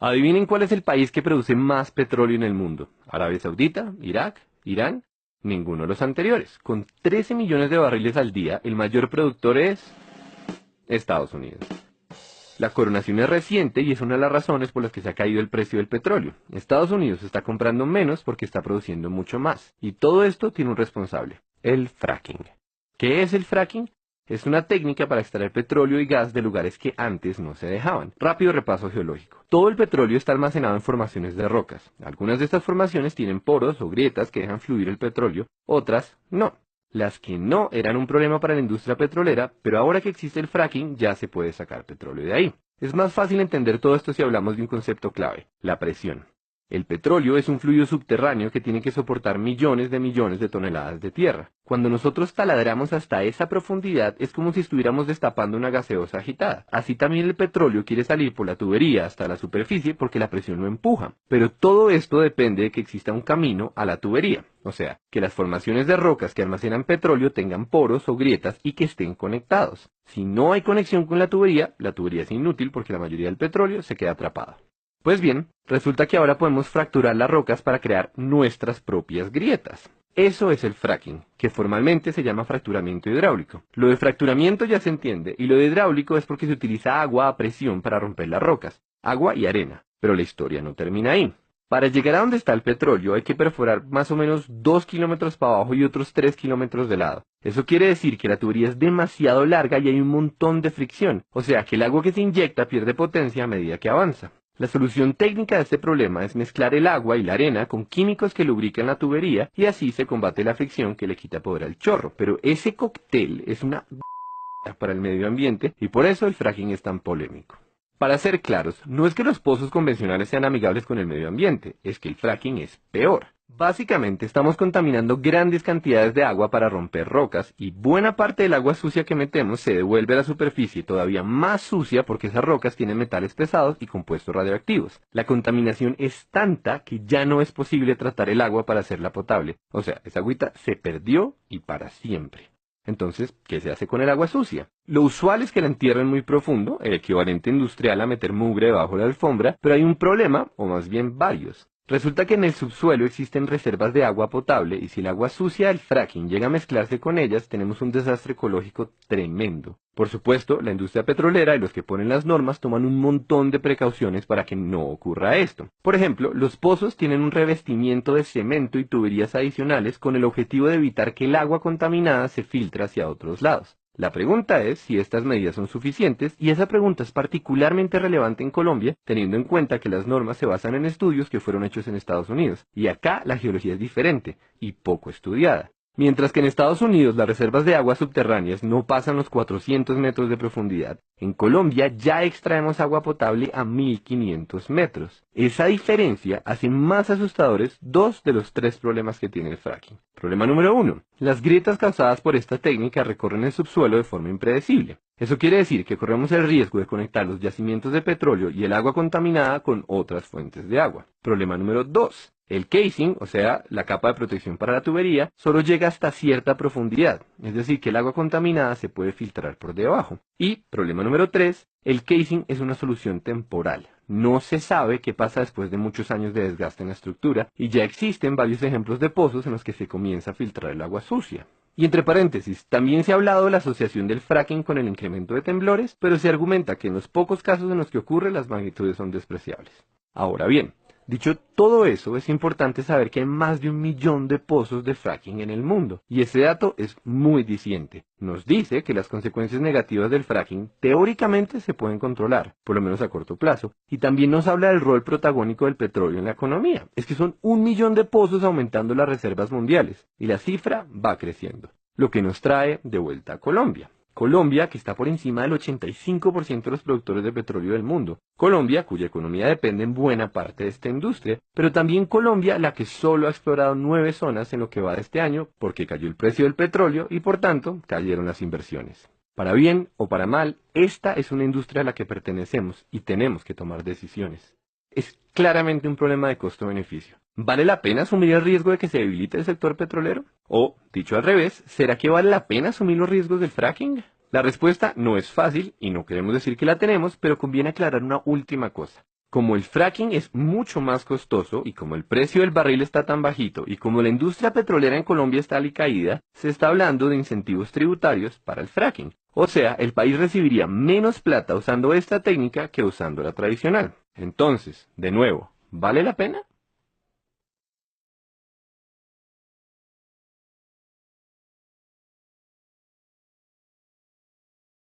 Adivinen cuál es el país que produce más petróleo en el mundo. ¿Arabia Saudita? ¿Irak? ¿Irán? Ninguno de los anteriores. Con 13 millones de barriles al día, el mayor productor es Estados Unidos. La coronación es reciente y es una de las razones por las que se ha caído el precio del petróleo. Estados Unidos está comprando menos porque está produciendo mucho más. Y todo esto tiene un responsable, el fracking. ¿Qué es el fracking? Es una técnica para extraer petróleo y gas de lugares que antes no se dejaban. Rápido repaso geológico. Todo el petróleo está almacenado en formaciones de rocas. Algunas de estas formaciones tienen poros o grietas que dejan fluir el petróleo, otras no. Las que no eran un problema para la industria petrolera, pero ahora que existe el fracking ya se puede sacar petróleo de ahí. Es más fácil entender todo esto si hablamos de un concepto clave, la presión. El petróleo es un fluido subterráneo que tiene que soportar millones de toneladas de tierra. Cuando nosotros taladramos hasta esa profundidad es como si estuviéramos destapando una gaseosa agitada. Así también el petróleo quiere salir por la tubería hasta la superficie porque la presión lo empuja. Pero todo esto depende de que exista un camino a la tubería. O sea, que las formaciones de rocas que almacenan petróleo tengan poros o grietas y que estén conectados. Si no hay conexión con la tubería es inútil porque la mayoría del petróleo se queda atrapado. Pues bien, resulta que ahora podemos fracturar las rocas para crear nuestras propias grietas. Eso es el fracking, que formalmente se llama fracturamiento hidráulico. Lo de fracturamiento ya se entiende, y lo de hidráulico es porque se utiliza agua a presión para romper las rocas, agua y arena. Pero la historia no termina ahí. Para llegar a donde está el petróleo hay que perforar más o menos 2 kilómetros para abajo y otros 3 kilómetros de lado. Eso quiere decir que la tubería es demasiado larga y hay un montón de fricción, o sea que el agua que se inyecta pierde potencia a medida que avanza. La solución técnica de este problema es mezclar el agua y la arena con químicos que lubrican la tubería y así se combate la fricción que le quita poder al chorro. Pero ese cóctel es una para el medio ambiente y por eso el fracking es tan polémico. Para ser claros, no es que los pozos convencionales sean amigables con el medio ambiente, es que el fracking es peor. Básicamente estamos contaminando grandes cantidades de agua para romper rocas y buena parte del agua sucia que metemos se devuelve a la superficie todavía más sucia porque esas rocas tienen metales pesados y compuestos radioactivos. La contaminación es tanta que ya no es posible tratar el agua para hacerla potable, o sea, esa agüita se perdió y para siempre. Entonces, ¿qué se hace con el agua sucia? Lo usual es que la entierren muy profundo, el equivalente industrial a meter mugre debajo de la alfombra, pero hay un problema, o más bien varios. Resulta que en el subsuelo existen reservas de agua potable y si el agua sucia del fracking llega a mezclarse con ellas, tenemos un desastre ecológico tremendo. Por supuesto, la industria petrolera y los que ponen las normas toman un montón de precauciones para que no ocurra esto. Por ejemplo, los pozos tienen un revestimiento de cemento y tuberías adicionales con el objetivo de evitar que el agua contaminada se filtre hacia otros lados. La pregunta es si estas medidas son suficientes y esa pregunta es particularmente relevante en Colombia, teniendo en cuenta que las normas se basan en estudios que fueron hechos en Estados Unidos, y acá la geología es diferente y poco estudiada. Mientras que en Estados Unidos las reservas de aguas subterráneas no pasan los 400 metros de profundidad, en Colombia ya extraemos agua potable a 1500 metros. Esa diferencia hace más asustadores dos de los tres problemas que tiene el fracking. Problema número 1. Las grietas causadas por esta técnica recorren el subsuelo de forma impredecible. Eso quiere decir que corremos el riesgo de conectar los yacimientos de petróleo y el agua contaminada con otras fuentes de agua. Problema número 2. El casing, o sea, la capa de protección para la tubería, solo llega hasta cierta profundidad, es decir, que el agua contaminada se puede filtrar por debajo. Y, problema número 3, el casing es una solución temporal. No se sabe qué pasa después de muchos años de desgaste en la estructura, y ya existen varios ejemplos de pozos en los que se comienza a filtrar el agua sucia. Y entre paréntesis, también se ha hablado de la asociación del fracking con el incremento de temblores, pero se argumenta que en los pocos casos en los que ocurre las magnitudes son despreciables. Ahora bien, dicho todo eso, es importante saber que hay más de 1 millón de pozos de fracking en el mundo, y ese dato es muy diciente. Nos dice que las consecuencias negativas del fracking teóricamente se pueden controlar, por lo menos a corto plazo, y también nos habla del rol protagónico del petróleo en la economía. Es que son 1 millón de pozos aumentando las reservas mundiales, y la cifra va creciendo, lo que nos trae de vuelta a Colombia. Colombia, que está por encima del 85% de los productores de petróleo del mundo. Colombia, cuya economía depende en buena parte de esta industria, pero también Colombia, la que solo ha explorado 9 zonas en lo que va de este año, porque cayó el precio del petróleo y por tanto cayeron las inversiones. Para bien o para mal, esta es una industria a la que pertenecemos y tenemos que tomar decisiones. Es claramente un problema de costo-beneficio. ¿Vale la pena asumir el riesgo de que se debilite el sector petrolero? O, dicho al revés, ¿será que vale la pena asumir los riesgos del fracking? La respuesta no es fácil y no queremos decir que la tenemos, pero conviene aclarar una última cosa. Como el fracking es mucho más costoso y como el precio del barril está tan bajito y como la industria petrolera en Colombia está alicaída, se está hablando de incentivos tributarios para el fracking. O sea, el país recibiría menos plata usando esta técnica que usando la tradicional. Entonces, de nuevo, ¿vale la pena?